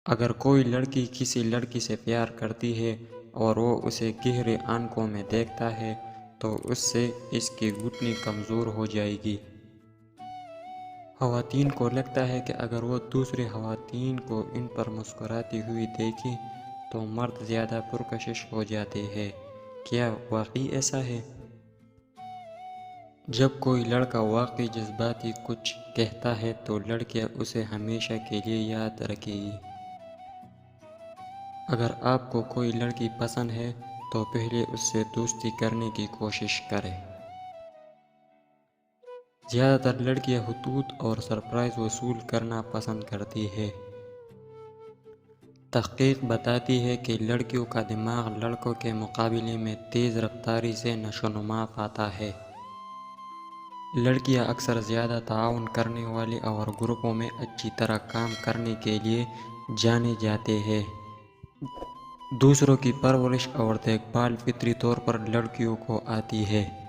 اگر کوئی لڑکی کسی لڑکی سے پیار کرتی ہے اور وہ اسے گہرے آنکھوں میں دیکھتا ہے تو اس سے اس کی گھٹنی کمزور ہو جائے گی۔ خواتین کو لگتا ہے کہ اگر وہ دوسری خواتین کو ان پر مسکراتی ہوئی دیکھیں تو مرد زیادہ پرکشش ہو جاتے ہیں۔ کیا واقعی ایسا ہے؟ جب کوئی لڑکا واقعی جذباتی کچھ کہتا ہے تو لڑکیاں اسے ہمیشہ کے لیے یاد رکھے گی۔ اگر آپ کو کوئی لڑکی پسند ہے تو پہلے اس سے دوستی کرنے کی کوشش کریں۔ زیادہ تر لڑکیاں خطوط اور سرپرائز وصول کرنا پسند کرتی ہیں۔ تحقیق بتاتی ہے کہ لڑکیوں کا دماغ لڑکوں کے مقابلے میں تیز رفتاری سے نشوونما پاتا ہے۔ لڑکیاں اکثر زیادہ تعاون کرنے والے اور گروپوں میں اچھی طرح کام کرنے کے لیے جانے جاتے ہیں۔ دوسروں کی پرورش اور دیکھ بھال فطری طور پر لڑکیوں کو آتی ہے۔